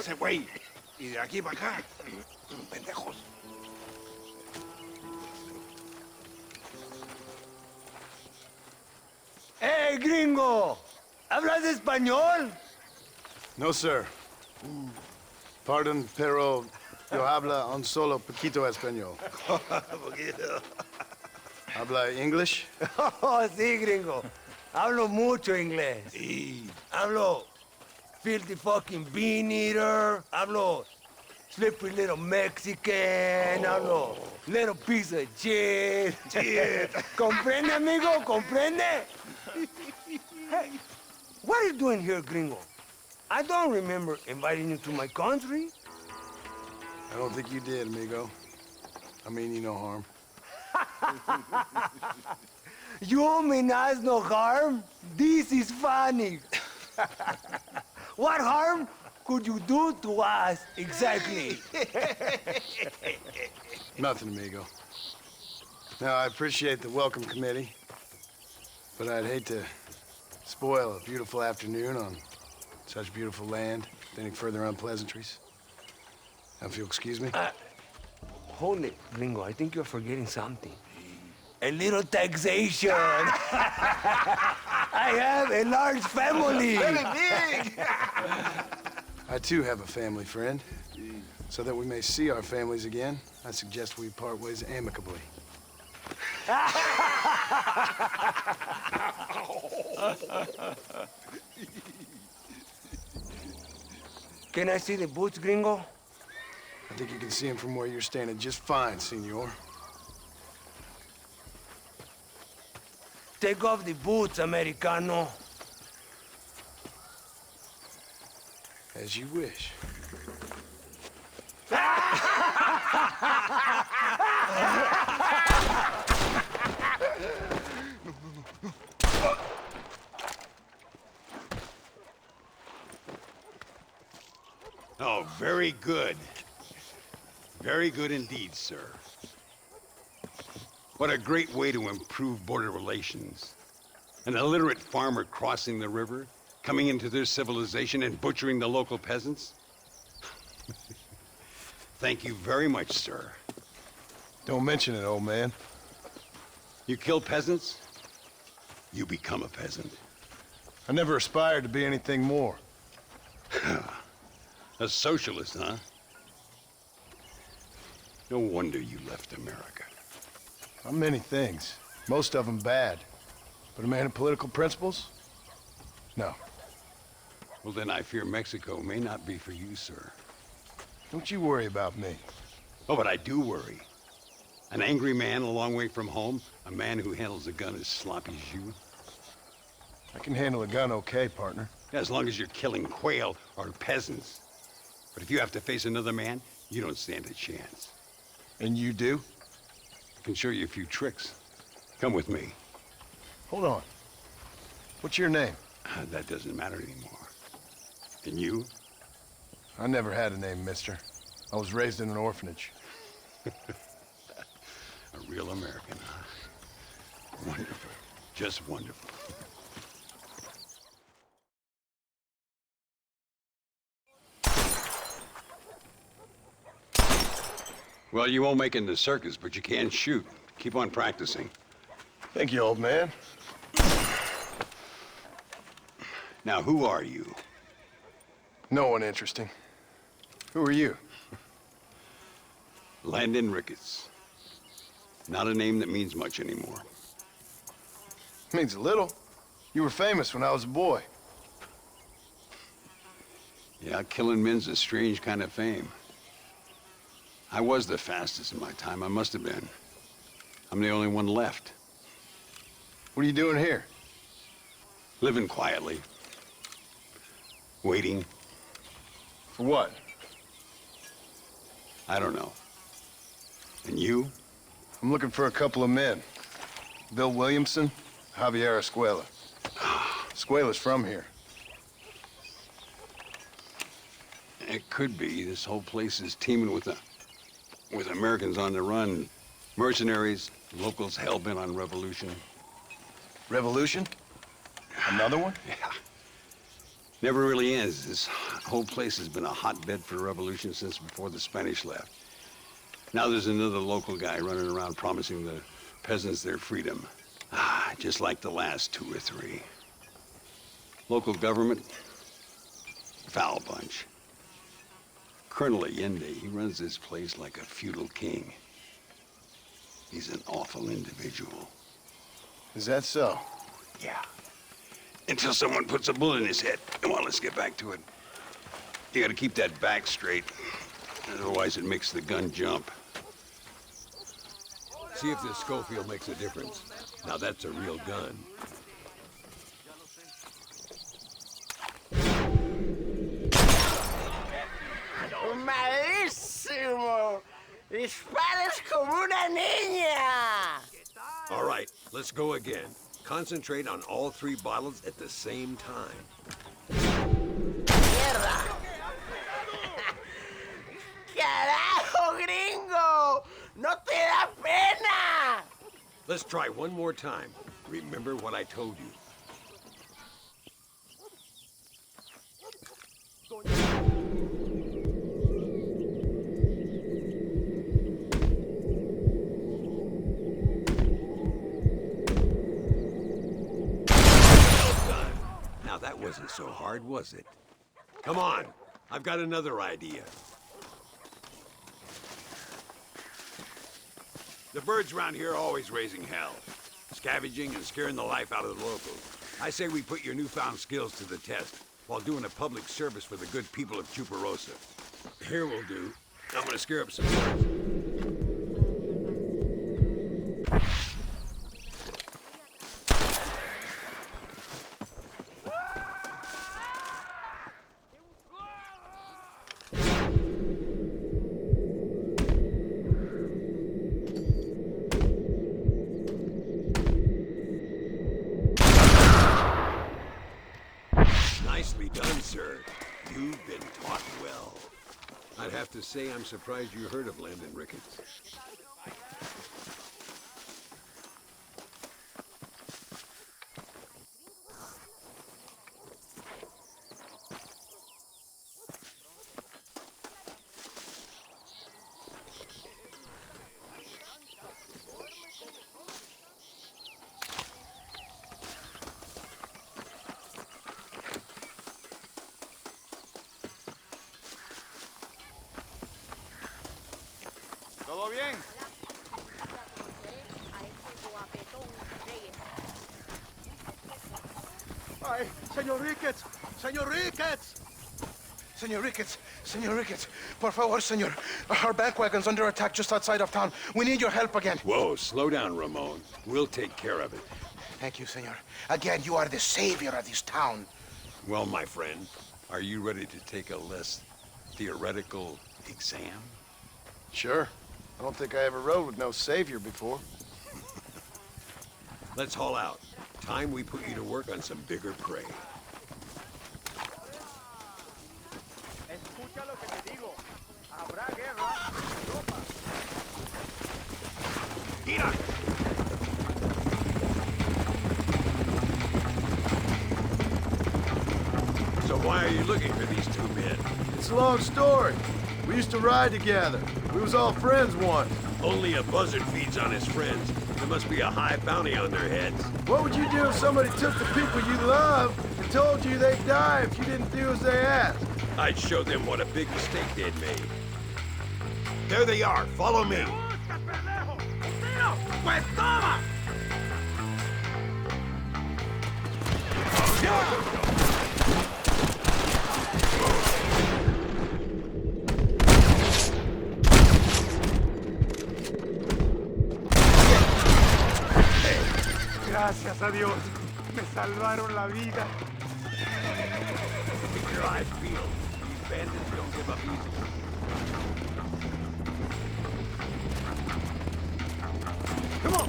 ese güey. Y de aquí para acá. Pendejos. ¡Hey, gringo! ¿Hablas español? No, sir. Pardon, pero yo habla un solo poquito español. Poquito. ¿Habla English? Oh, sí, gringo. Hablo mucho inglés. Sí. Hablo filthy fucking bean eater. Hablo slippery little Mexican. Hablo little piece of shit. Shit. ¿Comprende, amigo? ¿Comprende? Hey, what are you doing here, gringo? I don't remember inviting you to my country. I don't think you did, amigo. I mean you no harm. You mean us no harm? This is funny. What harm could you do to us exactly? Nothing, amigo. Now, I appreciate the welcome committee, but I'd hate to spoil a beautiful afternoon on such beautiful land with any further unpleasantries. Now, if you'll excuse me. Hold it, gringo. I think you're forgetting something. A little taxation. I have a large family. Very big. I, too, have a family friend. So that we may see our families again, I suggest we part ways amicably. Can I see the boots, gringo? I think you can see him from where you're standing just fine, senor. Take off the boots, Americano. As you wish. Oh, very good. Very good indeed, sir. What a great way to improve border relations. An illiterate farmer crossing the river, coming into their civilization and butchering the local peasants? Thank you very much, sir. Don't mention it, old man. You kill peasants, you become a peasant. I never aspired to be anything more. A socialist, huh? No wonder you left America. I'm many things. Most of them bad. But a man of political principles? No. Well, then I fear Mexico may not be for you, sir. Don't you worry about me. Oh, but I do worry. An angry man a long way from home, a man who handles a gun as sloppy as you. I can handle a gun okay, partner. As long as you're killing quail or peasants. But if you have to face another man, you don't stand a chance. And you do? I can show you a few tricks. Come with me. Hold on. What's your name? That doesn't matter anymore. And you? I never had a name, mister. I was raised in an orphanage. A real American, huh? Wonderful. Just wonderful. Well, you won't make it in the circus, but you can shoot. Keep on practicing. Thank you, old man. Now, who are you? No one interesting. Who are you? Landon Ricketts. Not a name that means much anymore. Means a little. You were famous when I was a boy. Yeah, killing men's a strange kind of fame. I was the fastest in my time. I must have been. I'm the only one left. What are you doing here? Living quietly. Waiting. For what? I don't know. And you? I'm looking for a couple of men. Bill Williamson, Javier Escuela. Escuela's from here. It could be. This whole place is teeming with Americans on the run. Mercenaries, locals hell-bent on revolution. Revolution? Another one? Yeah. Never really ends, this The whole place has been a hotbed for revolution since before the Spanish left. Now there's another local guy running around promising the peasants their freedom. Ah, just like the last 2 or 3. Local government, foul bunch. Colonel Allende, he runs this place like a feudal king. He's an awful individual. Is that so? Yeah. Until someone puts a bullet in his head. Come on, let's get back to it. You gotta keep that back straight. Otherwise it makes the gun jump. See if this Schofield makes a difference. Now that's a real gun. ¡Malísimo! ¡Disparas como una niña! All right, let's go again. Concentrate on all 3 bottles at the same time. ¡Mierda! ¡Carajo, gringo! ¡No te da pena! Let's try one more time. Remember what I told you. Now that wasn't so hard, was it? Come on, I've got another idea. The birds around here are always raising hell, scavenging and scaring the life out of the locals. I say we put your newfound skills to the test while doing a public service for the good people of Chuparosa. Here will do. I'm gonna scare up some birds. Nicely done, sir. You've been taught well. I'd have to say I'm surprised you heard of Landon Ricketts. ¿Todo bien? Ay, Señor Ricketts! Señor Ricketts! Señor Ricketts! Señor Ricketts! Por favor, señor. Our bank wagon's under attack just outside of town. We need your help again. Whoa, slow down, Ramon. We'll take care of it. Thank you, senor. Again, you are the savior of this town. Well, my friend, are you ready to take a less theoretical exam? Sure. I don't think I ever rode with no savior before. Let's haul out. Time we put you to work on some bigger prey. Escucha lo que te digo. Habrá guerra en Europa. Mira! So why are you looking for these 2 men? It's a long story. We used to ride together. We was all friends once. Only a buzzard feeds on his friends. There must be a high bounty on their heads. What would you do if somebody took the people you love and told you they'd die if you didn't do as they asked? I'd show them what a big mistake they'd made. There they are. Follow me. Gracias a Dios. Me salvaron la vida. Keep your eyes peeled. These bandits don't give up easy. Come on!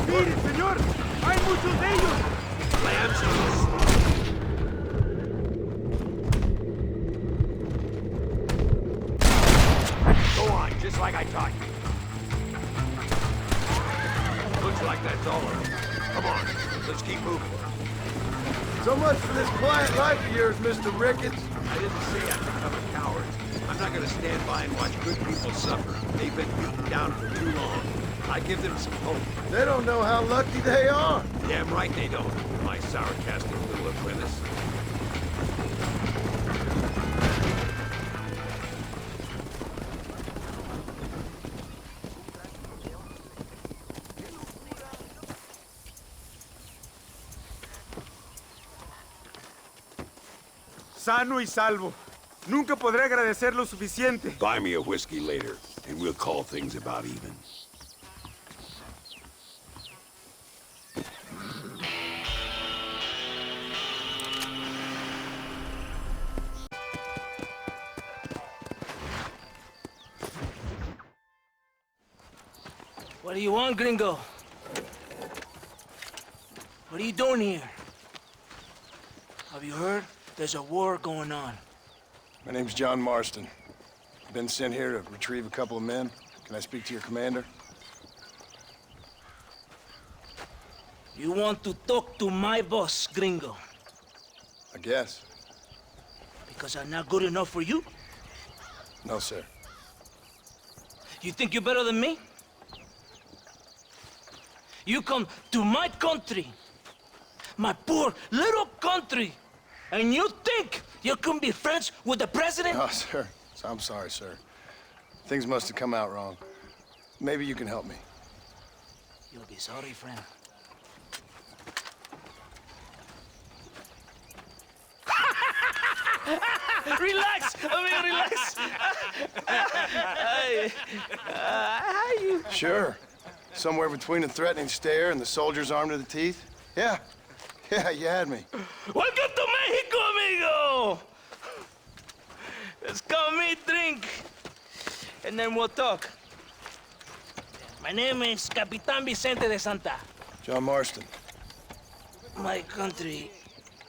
¡Mire, señor! ¡Hay muchos de ellos! Lance, like I taught you. Looks like that's all of them. Come on, let's keep moving. So much for this quiet life of yours, Mr. Ricketts. I didn't say I'd become a coward. I'm not gonna stand by and watch good people suffer. They've been beaten down for too long. I give them some hope. They don't know how lucky they are. Damn right they don't, my sarcastic little apprentice. Sano y salvo. Nunca podré agradecer lo suficiente. Buy me a whiskey later, and we'll call things about even. What do you want, gringo? What are you doing here? Have you heard? There's a war going on. My name's John Marston. Been sent here to retrieve a couple of men. Can I speak to your commander? You want to talk to my boss, gringo? I guess. Because I'm not good enough for you? No, sir. You think you're better than me? You come to my country, my poor little country, and you think you can be friends with the president? No, sir. I'm sorry, sir. Things must have come out wrong. Maybe you can help me. You'll be sorry, friend. Relax, amigo, relax. How you? Sure. Somewhere between a threatening stare and the soldier's armed to the teeth? Yeah. Yeah, you had me. Welcome to Mexico, amigo. Let's come meet, drink, and then we'll talk. My name is Capitan Vicente de Santa. John Marston. My country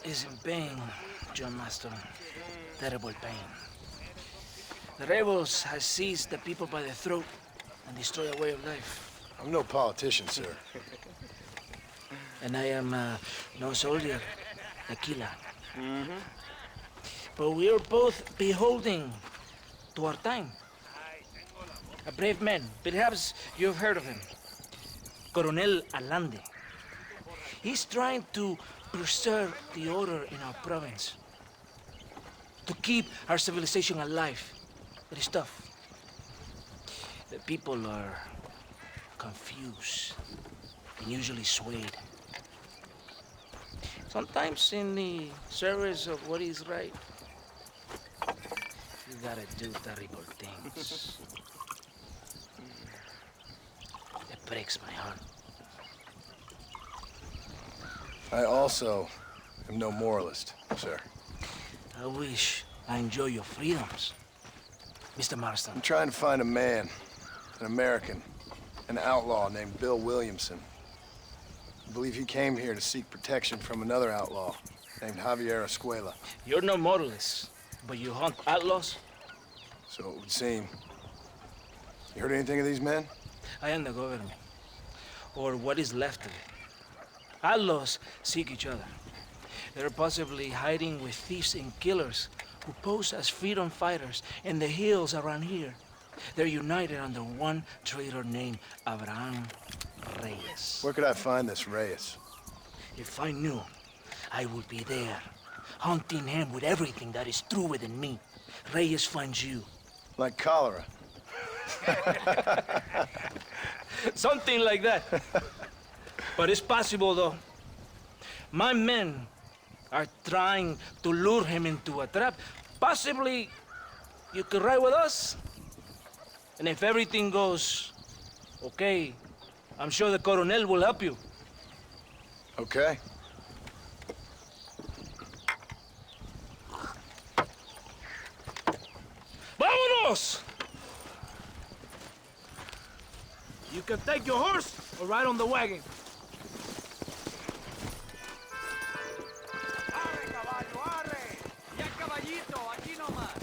is in pain, John Marston. Terrible pain. The rebels have seized the people by the throat and destroyed a way of life. I'm no politician, sir. And I am no soldier, tequila. But we are both beholding to our time. A brave man, perhaps you've heard of him. Coronel Allende. He's trying to preserve the order in our province. To keep our civilization alive. It is tough. The people are confused and usually swayed. Sometimes in the service of what is right, you gotta do terrible things. It breaks my heart. I also am no moralist, sir. I wish I enjoy your freedoms, Mr. Marston. I'm trying to find a man, an American, an outlaw named Bill Williamson. I believe he came here to seek protection from another outlaw named Javier Escuela. You're no moralist, but you hunt outlaws? So it would seem. You heard anything of these men? I am the government, or what is left of it. Outlaws seek each other. They're possibly hiding with thieves and killers who pose as freedom fighters in the hills around here. They're united under one traitor named Abraham Reyes. Where could I find this Reyes? If I knew, I would be there, hunting him with everything that is true within me. Reyes finds you. Like cholera. Something like that. But it's possible, though. My men are trying to lure him into a trap. Possibly, you could ride with us. And if everything goes okay, I'm sure the Coronel will help you. Okay. ¡Vámonos! You can take your horse or ride on the wagon. Arre, caballo, arre. Ya caballito, aquí nomás.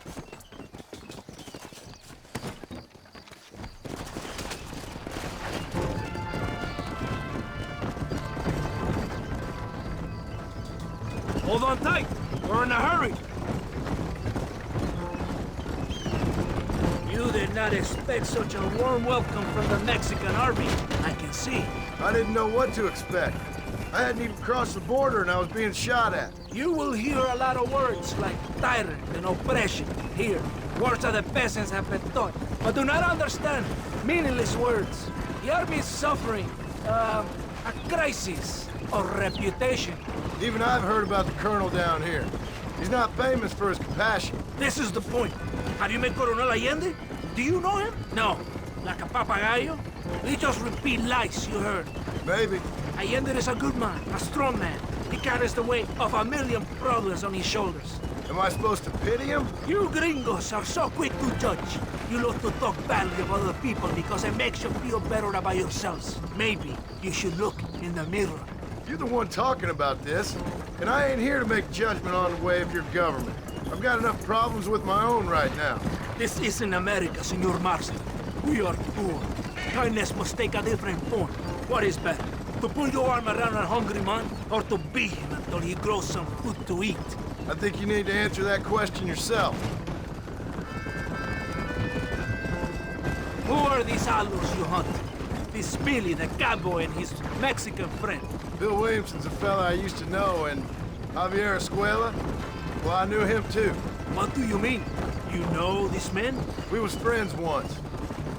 on tight. We're in a hurry. You did not expect such a warm welcome from the Mexican army, I can see. I didn't know what to expect. I hadn't even crossed the border and I was being shot at. You will hear a lot of words like tyrant and oppression here. Words that the peasants have been taught, but do not understand. Meaningless words. The army is suffering, a crisis of reputation. Even I've heard about the colonel down here. He's not famous for his compassion. This is the point. Have you met Coronel Allende? Do you know him? No. Like a papagayo? We just repeat lies you heard. Maybe. Allende is a good man, a strong man. He carries the weight of a million problems on his shoulders. Am I supposed to pity him? You gringos are so quick to judge. You love to talk badly of other people because it makes you feel better about yourselves. Maybe you should look in the mirror. You're the one talking about this, and I ain't here to make judgment on the way of your government. I've got enough problems with my own right now. This isn't America, Senor Marston. We are poor. Kindness must take a different form. What is better? To put your arm around a hungry man, or to beat him until he grows some food to eat? I think you need to answer that question yourself. Who are these allos you hunt? This Billy, the cowboy, and his Mexican friend. Bill Williamson's a fella I used to know, and Javier Escuela, well, I knew him too. What do you mean? You know these men? We was friends once.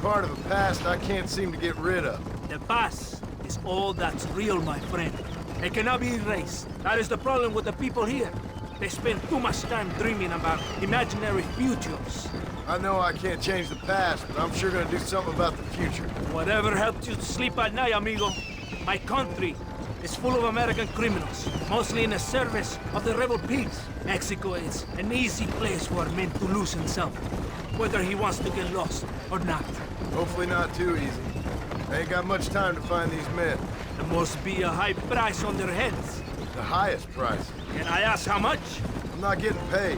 Part of a past I can't seem to get rid of. The past is all that's real, my friend. It cannot be erased. That is the problem with the people here. They spend too much time dreaming about imaginary futures. I know I can't change the past, but I'm sure gonna do something about the future. Whatever helps you to sleep at night, amigo. My country is full of American criminals, mostly in the service of the rebel pigs. Mexico is an easy place for a man to lose himself, whether he wants to get lost or not. Hopefully not too easy. I ain't got much time to find these men. There must be a high price on their heads. The highest price. Can I ask how much? I'm not getting paid.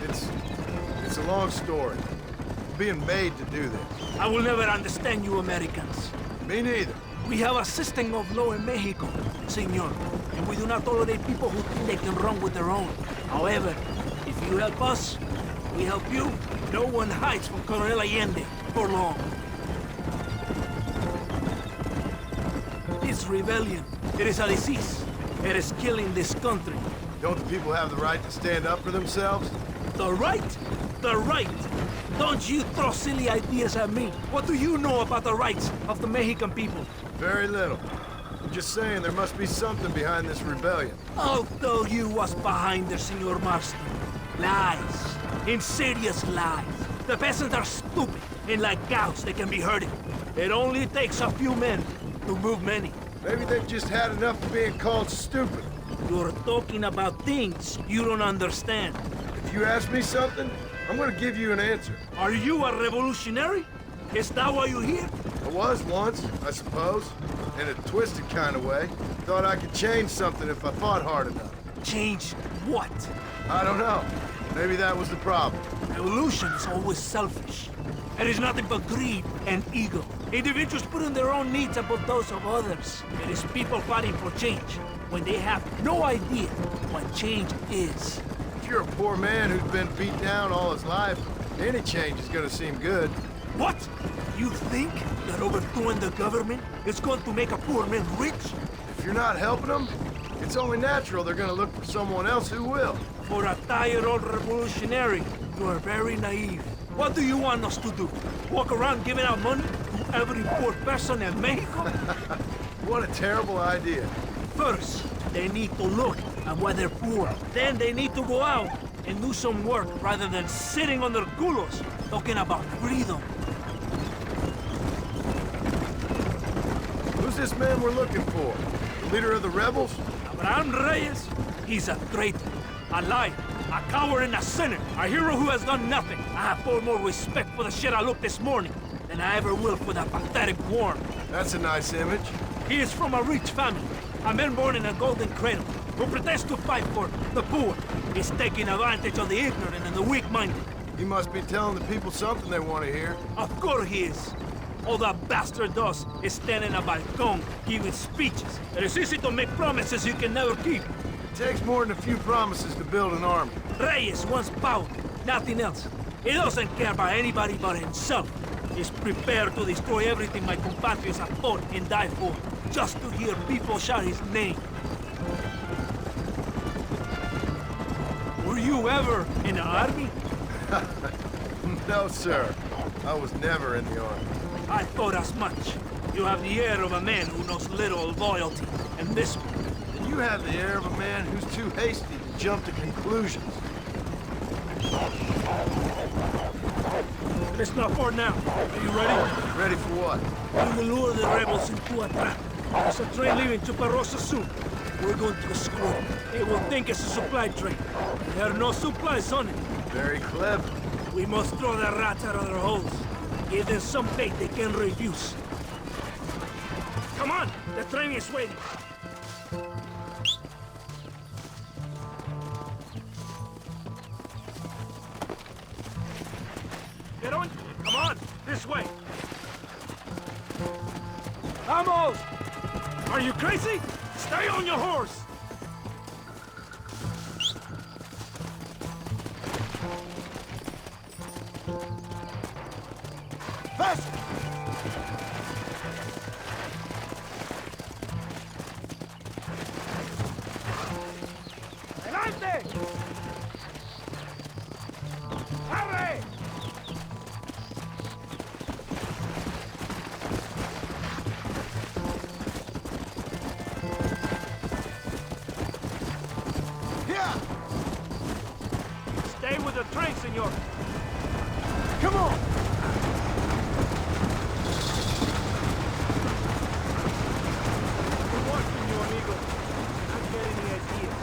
It's a long story. I'm being made to do this. I will never understand you Americans. Me neither. We have a system of law in Mexico, senor, and we do not tolerate people who think they can run with their own. However, if you help us, we help you. No one hides from Coronel Allende for long. This rebellion, it is a disease. It is killing this country. Don't the people have the right to stand up for themselves? The right? The right! Don't you throw silly ideas at me. What do you know about the rights of the Mexican people? Very little. I'm just saying there must be something behind this rebellion. I'll tell you what's behind there, Senor Marston. Lies. Insidious lies. The peasants are stupid, and like cows, they can be herded. It only takes a few men to move many. Maybe they've just had enough of being called stupid. You're talking about things you don't understand. If you ask me something, I'm gonna give you an answer. Are you a revolutionary? Is that why you're here? I was once, I suppose. In a twisted kind of way. Thought I could change something if I fought hard enough. Change what? I don't know. Maybe that was the problem. Revolution is always selfish. It is nothing but greed and ego. Individuals putting their own needs above those of others. It is people fighting for change when they have no idea what change is. If you're a poor man who's been beat down all his life, any change is gonna seem good. What? You think that overthrowing the government is going to make a poor man rich? If you're not helping them, it's only natural they're gonna look for someone else who will. For a tired old revolutionary, you are very naive. What do you want us to do? Walk around giving out money to every poor person in Mexico? What a terrible idea. First, they need to look at why they're poor. Then they need to go out and do some work rather than sitting on their culos talking about freedom. Who's this man we're looking for? The leader of the rebels? Abraham Reyes, he's a traitor, a liar, a coward and a sinner, a hero who has done nothing. I have far more respect for the shit I looked this morning than I ever will for that pathetic worm. That's a nice image. He is from a rich family, a man born in a golden cradle, who pretends to fight for the poor. He's taking advantage of the ignorant and the weak-minded. He must be telling the people something they want to hear. Of course he is. All that bastard does is stand in a balcón, giving speeches. It is easy to make promises you can never keep. It takes more than a few promises to build an army. Reyes wants power, nothing else. He doesn't care about anybody but himself. He's prepared to destroy everything my compatriots have fought and died for, just to hear people shout his name. Were you ever in the army? No, sir. I was never in the army. I thought as much. You have the air of a man who knows little loyalty, and this one. And you have the air of a man who's too hasty to jump to conclusions. It's not for now. Are you ready? Ready for what? We will lure the rebels into a trap. There's a train leaving Chuparosa soon. We're going to escort it. They will think it's a supply train. There are no supplies on it. Very clever. We must throw the rats out of their holes. Give them some bait they can refuse. Come on! The train is waiting. Get on! Come on! This way! Vamos! Are you crazy? Stay on your horse! Fast! Adelante! Hurry! Yeah! Stay with the train, senor. Come on! We're watching you, amigo. Not get any ideas.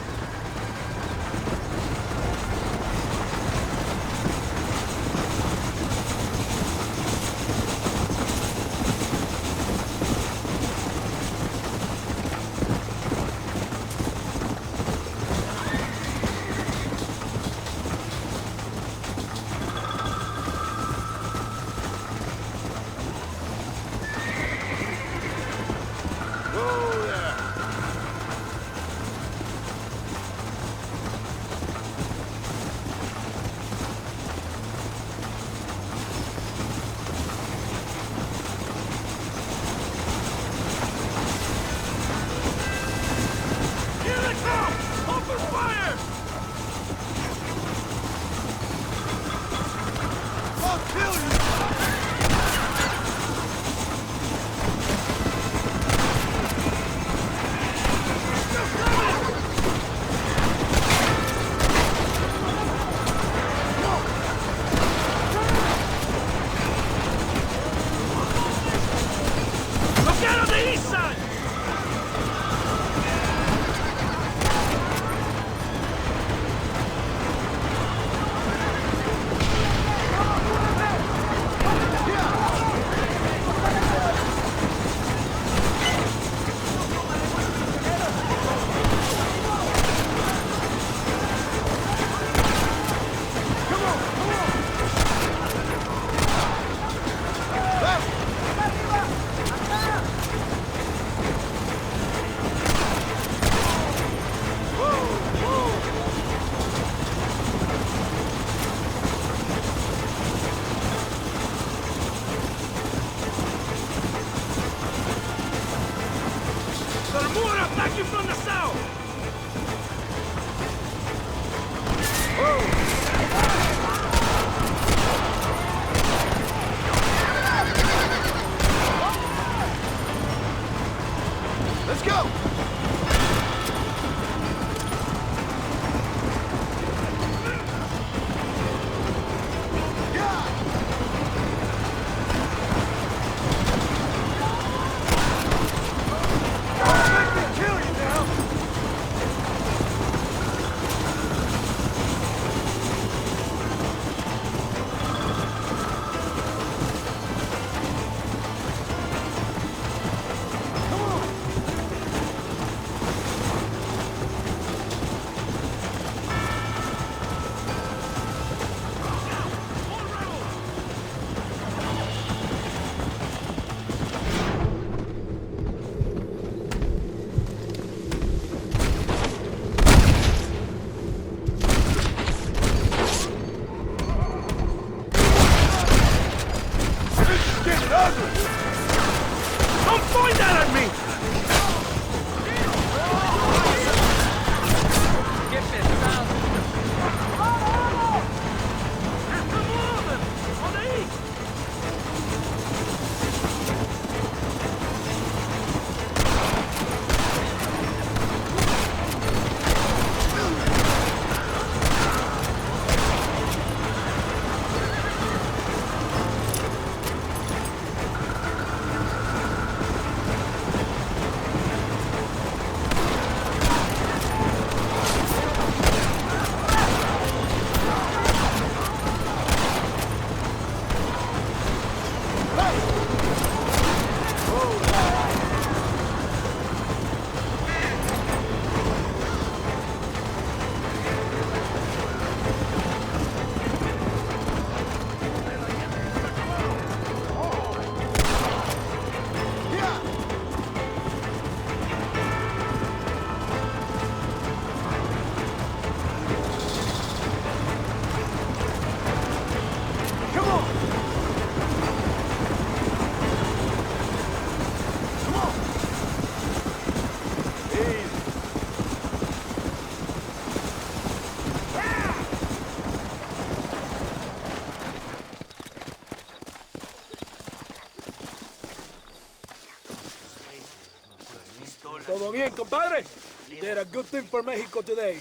Todo bien, compadre? You did a good thing for Mexico today.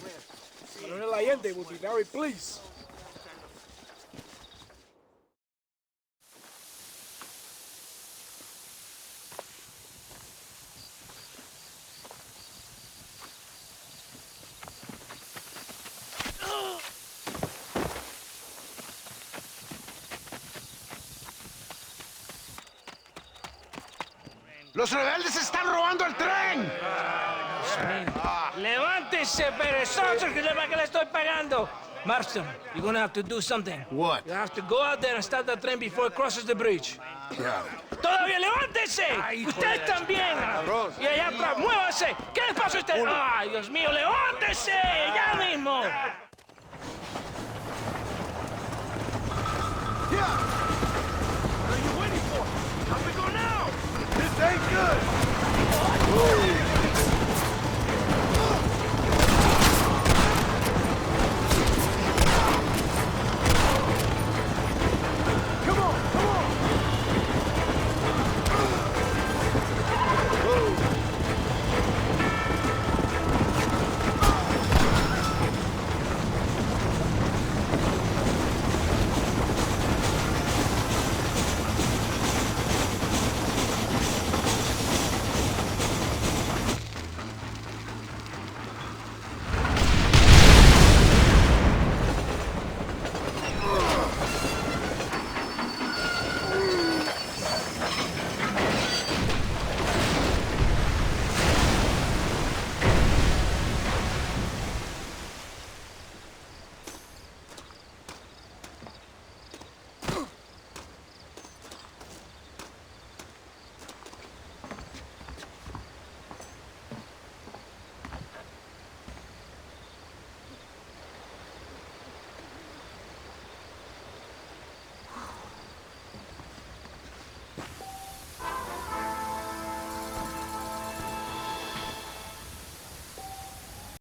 Colonel Allende will be very pleased. ¡Los rebeldes están robando el tren! Levántese, perezoso, que le estoy pagando. Marston, you're gonna have to do something. What? You have to go out there and stop the train before it crosses the bridge. Yeah. ¡Todavía levántese! ¡Usted también! Y allá atrás, muévase. ¿Qué les pasa a usted? ¡Ay, Dios mío, levántese! ¡Ya mismo! What are you waiting for? How we go now? This ain't good! Come on, come on!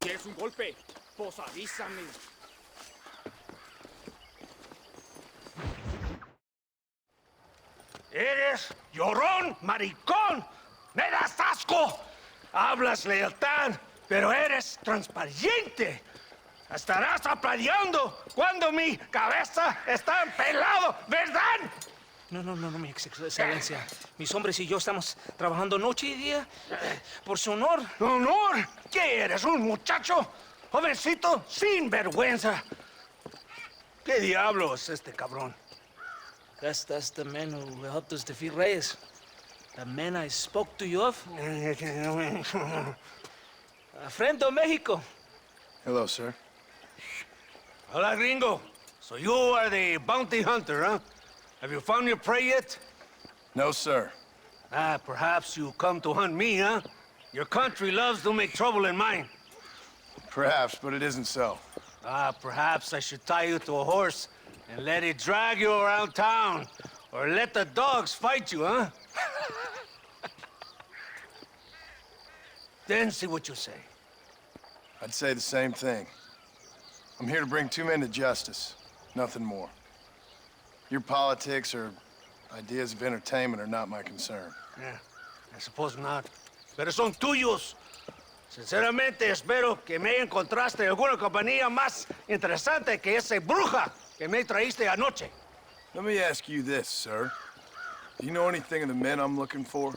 ¿Quieres un golpe? Pues avísame. Eres llorón, maricón. ¡Me das asco! Hablas lealtad, pero eres transparente. Estarás aplaudiendo cuando mi cabeza está pelado, ¿verdad? No, mi excelencia. Mis hombres y yo estamos trabajando noche y día por su honor. ¿Honor? ¿Qué eres, un muchacho? Jovencito, sin vergüenza. ¿Qué diablos es este cabrón? That's the man who helped us defeat Reyes. The man I spoke to you of. A friend of Mexico. Hello, sir. Hola, gringo. So you are the bounty hunter, huh? Have you found your prey yet? No, sir. Ah, perhaps you come to hunt me, huh? Your country loves to make trouble in mine. Perhaps, but it isn't so. Ah, perhaps I should tie you to a horse and let it drag you around town. Or let the dogs fight you, huh? Then see what you say. I'd say the same thing. I'm here to bring two men to justice. Nothing more. Your politics or ideas of entertainment are not my concern. Yeah, I suppose not. Pero son tuyos. Sinceramente, espero que me encontraste alguna compañía más interesante que esa bruja que me traíste anoche. Let me ask you this, sir. Do you know anything of the men I'm looking for?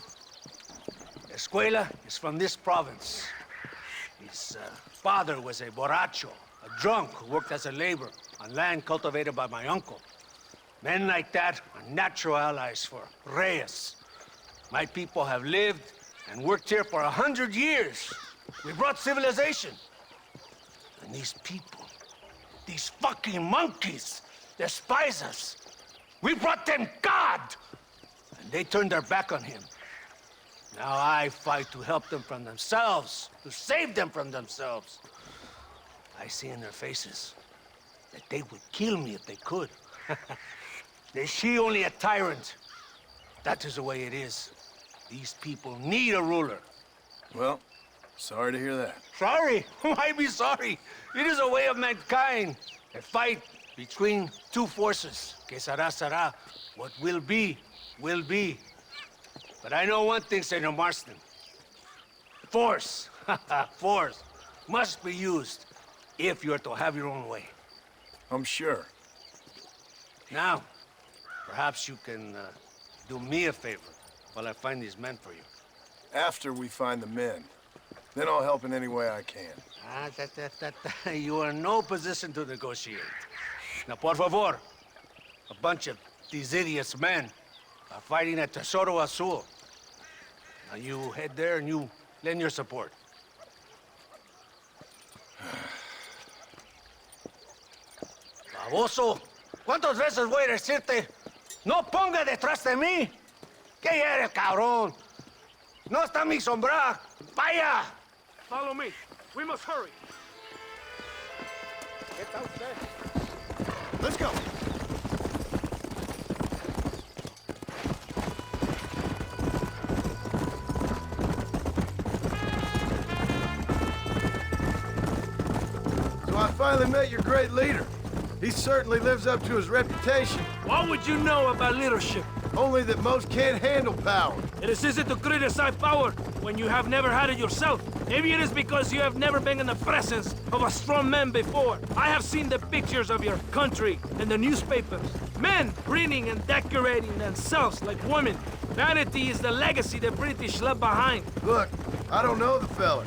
Escuela is from this province. His father was a borracho, a drunk who worked as a laborer on land cultivated by my uncle. Men like that are natural allies for Reyes. My people have lived and worked here for 100 years. We brought civilization. And these people, these fucking monkeys, despise us. We brought them God! And they turned their back on him. Now I fight to help them from themselves, to save them from themselves. I see in their faces that they would kill me if they could. They see only a tyrant. That is the way it is. These people need a ruler. Well, sorry to hear that. Sorry? Why be sorry? It is a way of mankind. A fight between two forces. Que será, será. What will be, will be. But I know one thing, Senor Marston. Force. Force must be used if you're to have your own way. I'm sure. Now, perhaps you can do me a favor while I find these men for you. After we find the men, then I'll help in any way I can. You are in no position to negotiate. Now, por favor, a bunch of these idiots men are fighting at Tesoro Azul. Now you head there and you lend your support. Baboso, ¿cuántas veces voy a decirte? No ponga detrás de mí. ¿Qué eres, cabrón? No está mi sombra. Vaya. Follow me. We must hurry. Let's go. So I finally met your great leader. He certainly lives up to his reputation. What would you know about leadership? Only that most can't handle power. It is easy to criticize power when you have never had it yourself. Maybe it is because you have never been in the presence of a strong man before. I have seen the pictures of your country in the newspapers. Men breeding and decorating themselves like women. Vanity is the legacy the British left behind. Look, I don't know the fella.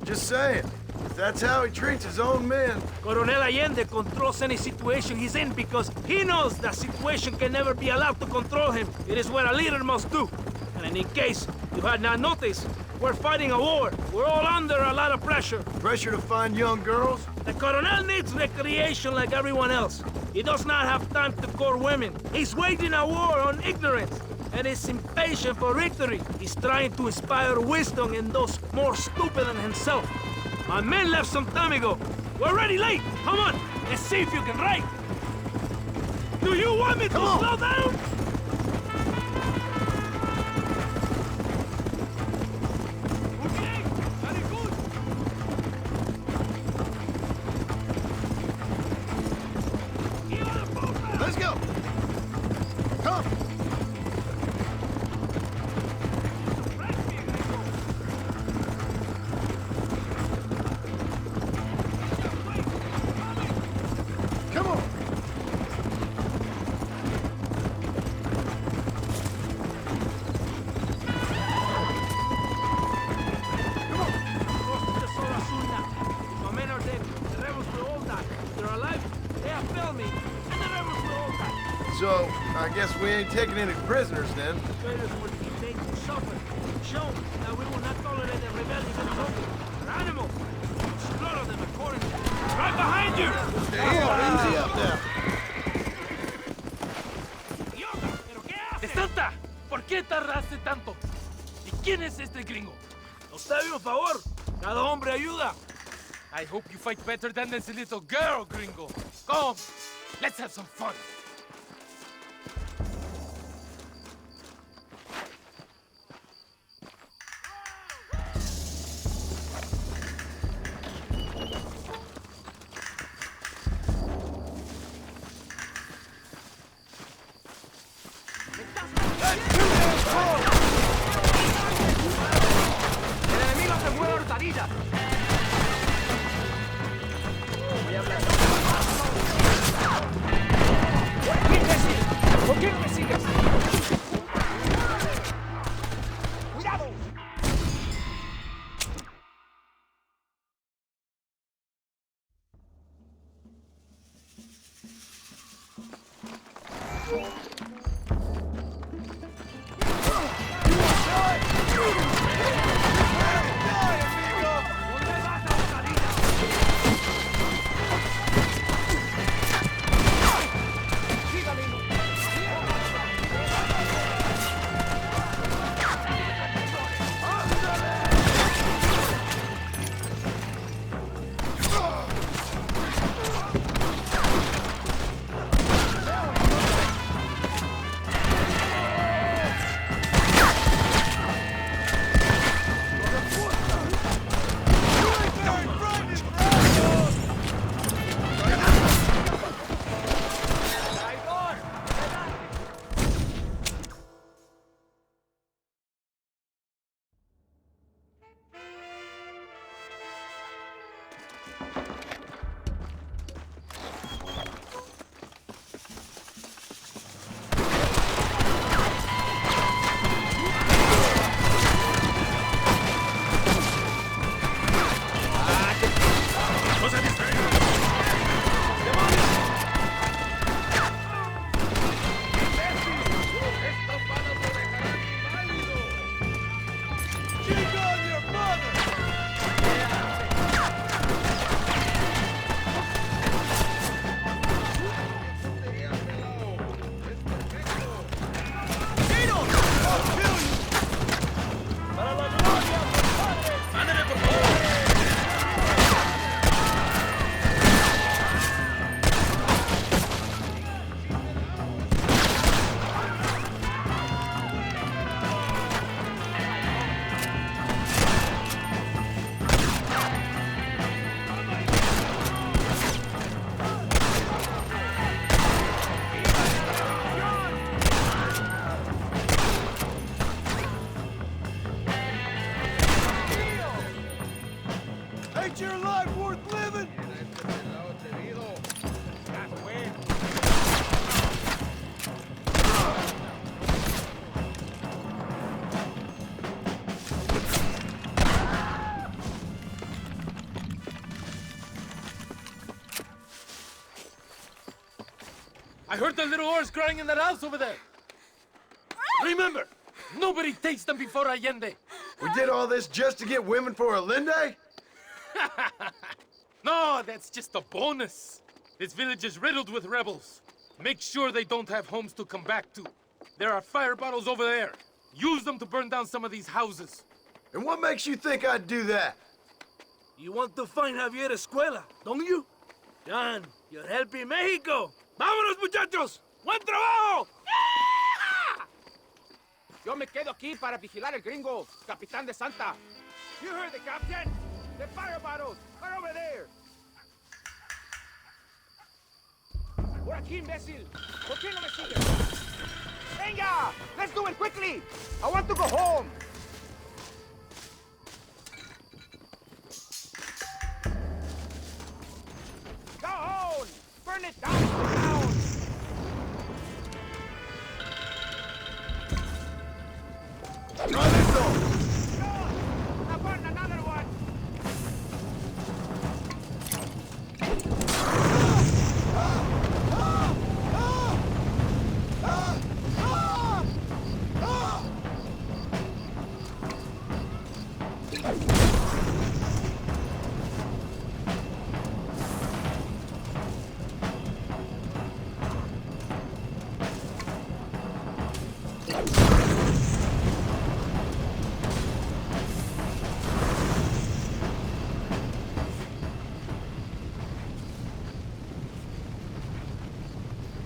Just saying. If that's how he treats his own men. Coronel Allende controls any situation he's in because he knows that situation can never be allowed to control him. It is what a leader must do. And in case you had not noticed, we're fighting a war. We're all under a lot of pressure. Pressure to find young girls? The Coronel needs recreation like everyone else. He does not have time to court women. He's waging a war on ignorance and is impatient for victory. He's trying to inspire wisdom in those more stupid than himself. My men left some time ago. We're already late. Come on, let's see if you can write. Do you want me to slow down? Okay, very good. Let's go. Come. Come on. My men are dead. The rebels will all die. If they're alive, they have failed me. And the rebels will all die. So, I guess we ain't taking any prisoners then. Traitors will be made to suffer. Show that we will not tolerate the rebellion any longer. They're animals. Slaughter them accordingly. Right behind you! Easy up there. ¡Idiota! ¿Pero qué haces? ¡Santa! ¿Por qué tardaste tanto? ¿Y quién es este gringo? Nos debe un favor. Cada hombre ayuda. I hope you fight better than this little girl, gringo. Come, let's have some fun. ¡El enemigo se mueve a hortadilla! ¿Por qué no me sigues? ¡Cuidado! I heard the little oars crying in that house over there. Remember, nobody takes them before Allende. We did all this just to get women for Allende? No, that's just a bonus. This village is riddled with rebels. Make sure they don't have homes to come back to. There are fire bottles over there. Use them to burn down some of these houses. And what makes you think I'd do that? You want to find Javier Escuela, don't you? John, you're helping Mexico. ¡Vámonos, muchachos! ¡Buen trabajo! Yo me quedo aquí para vigilar el gringo, Capitán de Santa. You heard the captain? The fire bottles are over there. Por aquí, imbécil. ¿Por qué no me sigues? Venga! Let's do it quickly! I want to go home! Down! Burn it down! Try this on! I burn another one!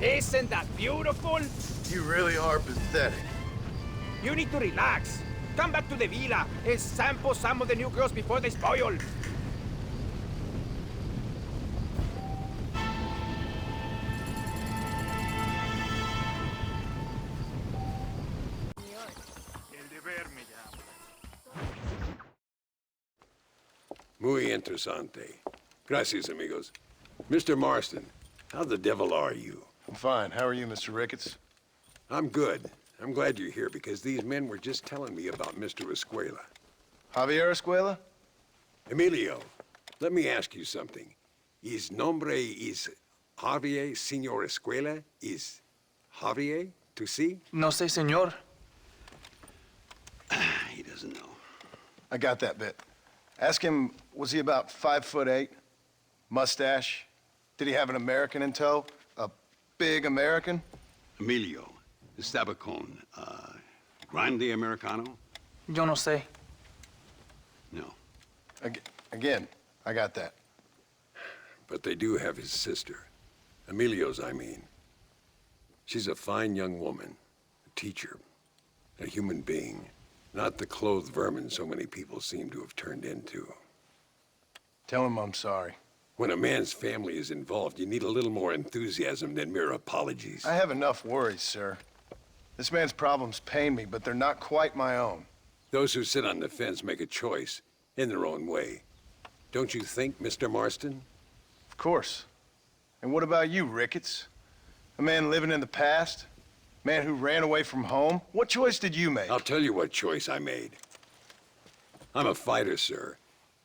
Isn't that beautiful? You really are pathetic. You need to relax. Come back to the villa and sample some of the new girls before they spoil. El deber me llama. Muy interesante. Gracias, amigos. Mr. Marston, how the devil are you? I'm fine. How are you, Mr. Ricketts? I'm good. I'm glad you're here because these men were just telling me about Mr. Escuela. Javier Escuela? Emilio, let me ask you something. His nombre is Javier Señor Escuela? Is Javier to see? No sé, señor. He doesn't know. I got that bit. Ask him, was he about 5'8"? Mustache? Did he have an American in tow? A big American? Emilio, Estabacon, Grande Americano? Yo no sé. No. Again, I got that. But they do have his sister. Emilio's, I mean. She's a fine young woman, a teacher, a human being, not the clothed vermin so many people seem to have turned into. Tell him I'm sorry. When a man's family is involved, you need a little more enthusiasm than mere apologies. I have enough worries, sir. This man's problems pain me, but they're not quite my own. Those who sit on the fence make a choice in their own way. Don't you think, Mr. Marston? Of course. And what about you, Ricketts? A man living in the past? A man who ran away from home? What choice did you make? I'll tell you what choice I made. I'm a fighter, sir,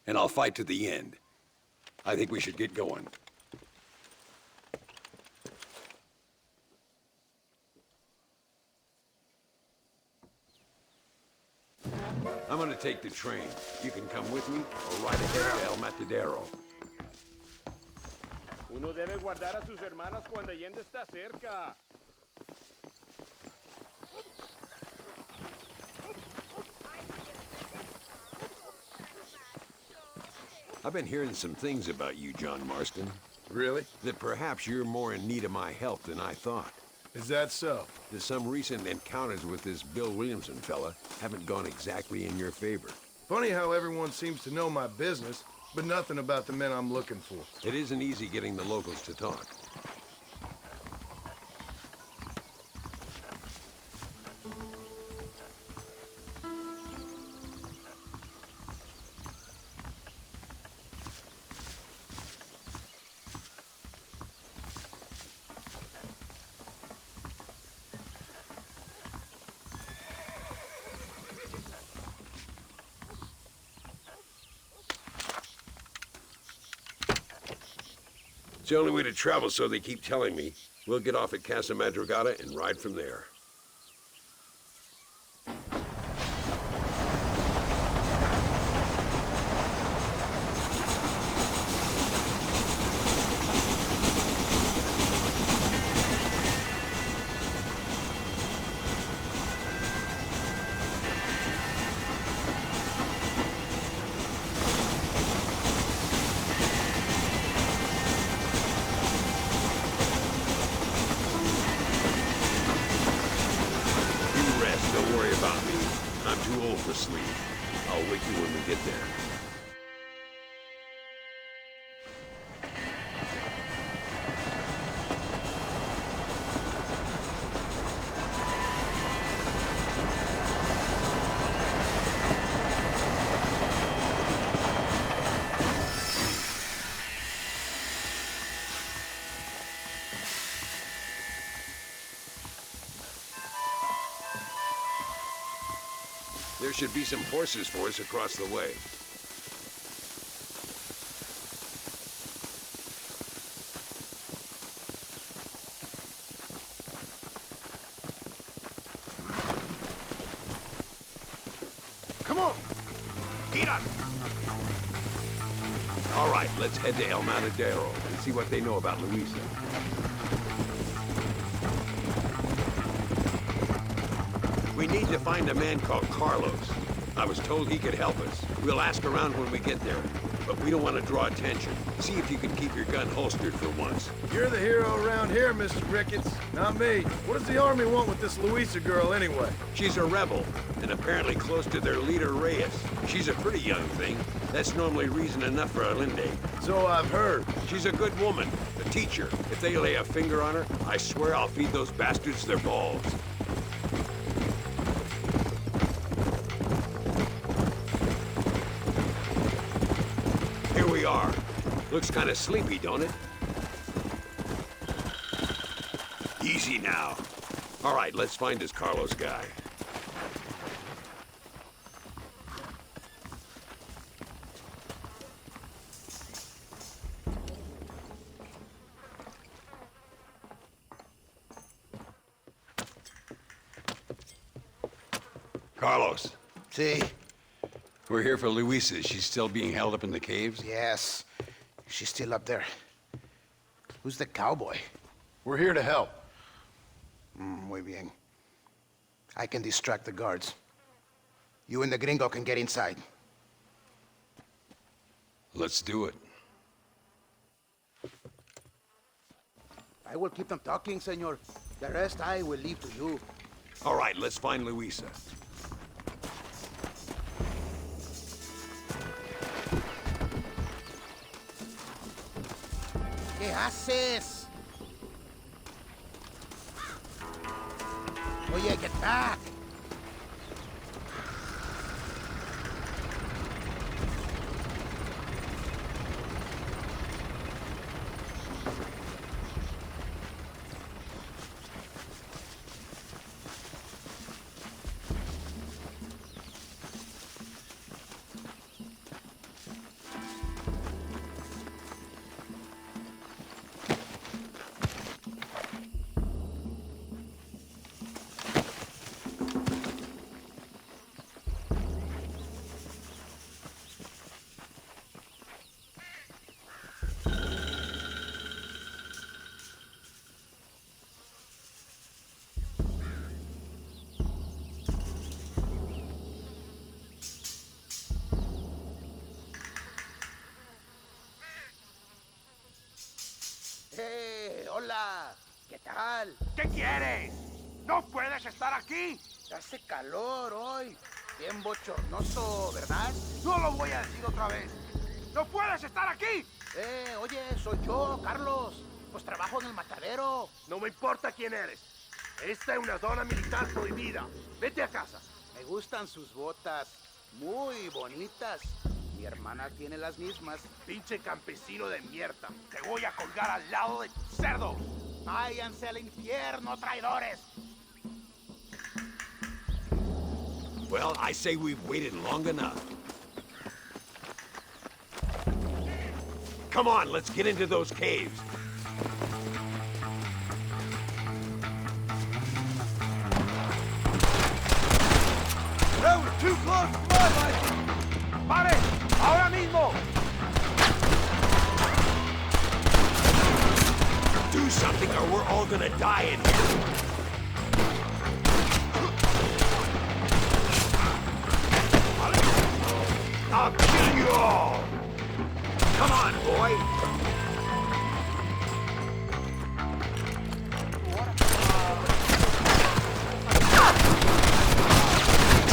and I'll fight to the end. I think we should get going. I'm gonna take the train. You can come with me or ride ahead to El Matadero. Uno debe guardar a sus hermanas cuando Allende está cerca. I've been hearing some things about you, John Marston. Really? That perhaps you're more in need of my help than I thought. Is that so? That some recent encounters with this Bill Williamson fella haven't gone exactly in your favor. Funny how everyone seems to know my business, but nothing about the men I'm looking for. It isn't easy getting the locals to talk. It's the only way to travel, so they keep telling me. We'll get off at Casa Madrugada and ride from there. I'll wake you when we get there. There should be some horses for us across the way. Come on! Get up! All right, let's head to El Matadero and see what they know about Luisa. We need to find a man called Carlos. I was told he could help us. We'll ask around when we get there, but we don't want to draw attention. See if you can keep your gun holstered for once. You're the hero around here, Mr. Ricketts, not me. What does the army want with this Luisa girl anyway? She's a rebel, and apparently close to their leader, Reyes. She's a pretty young thing. That's normally reason enough for Allende. So I've heard. She's a good woman, a teacher. If they lay a finger on her, I swear I'll feed those bastards their balls. Here we are. Looks kind of sleepy, don't it? Easy now. All right, let's find this Carlos guy. Carlos. See? We're here for Luisa. She's still being held up in the caves? Yes. She's still up there. Who's the cowboy? We're here to help. Muy bien. I can distract the guards. You and the gringo can get inside. Let's do it. I will keep them talking, senor. The rest I will leave to you. All right, let's find Luisa. ¿Qué haces? Oye, get back! Hola, ¿qué tal? ¿Qué quieres? ¡No puedes estar aquí! Hace calor hoy. Bien bochornoso, ¿verdad? No lo voy a decir otra vez. ¡No puedes estar aquí! Oye, soy yo, Carlos. Pues trabajo en el matadero. No me importa quién eres. Esta es una zona militar prohibida. Vete a casa. Me gustan sus botas. Muy bonitas. Mi hermana tiene las mismas. Pinche campesino de mierda. Te voy a colgar al lado de tu cerdo. Váyanse al infierno, traidores. Well, I say we've waited long enough. Come on, let's get into those caves. That was too close for my liking. ¡Pare! ¡Ahora mismo! Do something or we're all gonna die in here. I'll kill you all! Come on, boy!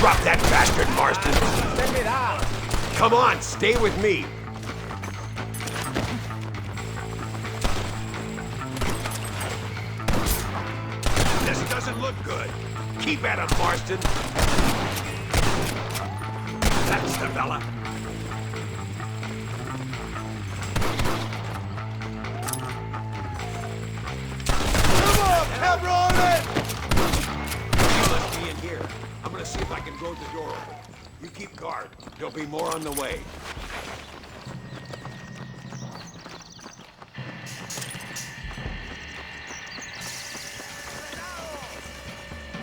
Drop that bastard, Marston! Come on, stay with me! This doesn't look good. Keep at him, Marston. That's the fella. Come on, pepperoni! You let me in here. I'm gonna see if I can blow the door open. You keep guard. There'll be more on the way.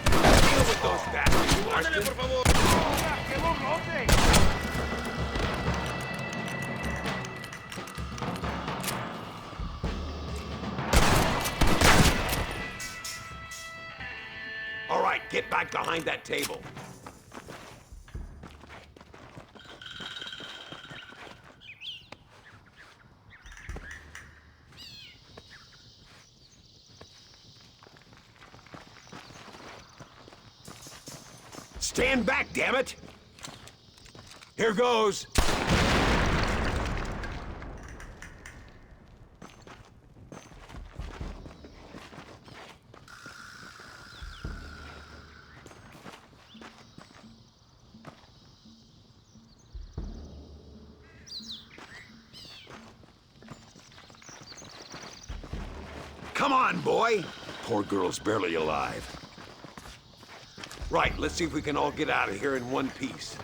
Deal with those bastards, Marston. All right, get back behind that table. Stand back, damn it! Here goes. Come on, boy! Poor girl's barely alive. Right, let's see if we can all get out of here in one piece.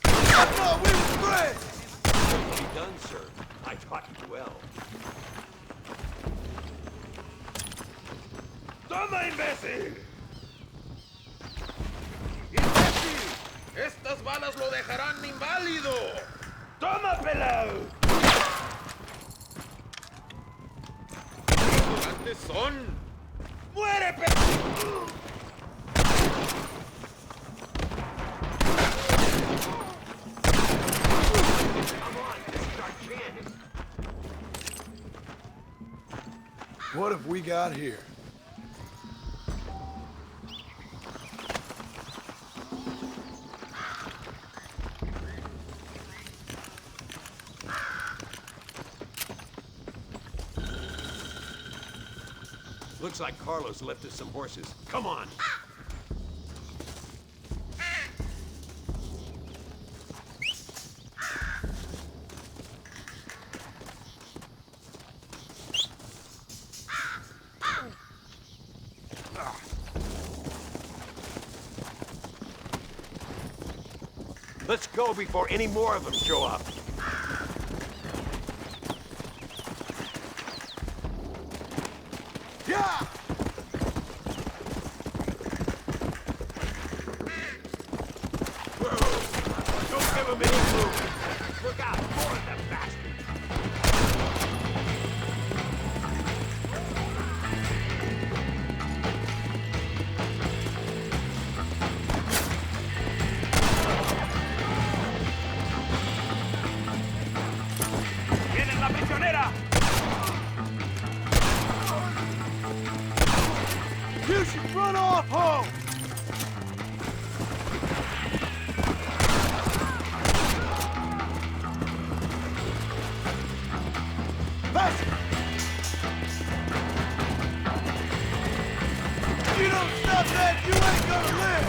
I thought we were friends! Well done, sir. I taught you well. ¡Toma, imbécil! Estas balas lo dejarán inválido. ¡Toma, pelado! ¿Dónde son? ¡Muere, pelado! Come on, this is our chance. What have we got here? Looks like Carlos left us some horses. Come on. Let's go before any more of them show up. Yeah! Don't give them any clue. Look out, more of them bastards. ¡Vienen la prisionera! You should run off home! Pass it! If you don't stop that, you ain't gonna live!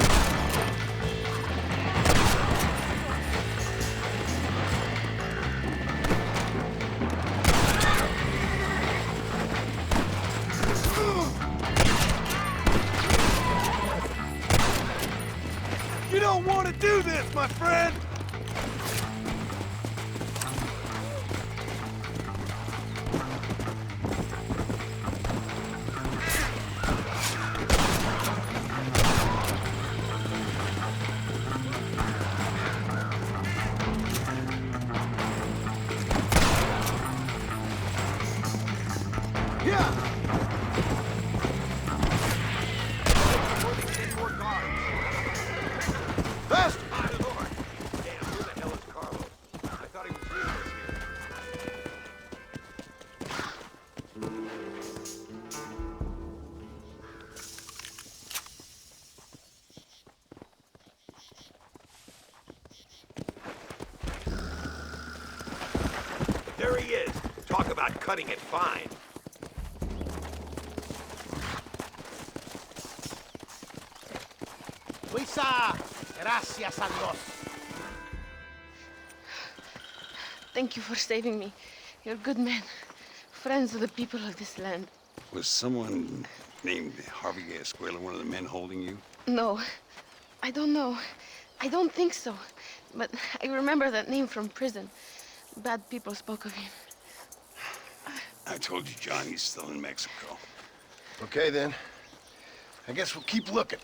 my friend! There he is. Talk about cutting it fine. Luisa, gracias a Dios. Thank you for saving me. You're good men. Friends of the people of this land. Was someone named Harvey Escuela one of the men holding you? No, I don't know. I don't think so. But I remember that name from prison. Bad people spoke of him. I told you, John, he's still in Mexico. Okay, then. I guess we'll keep looking.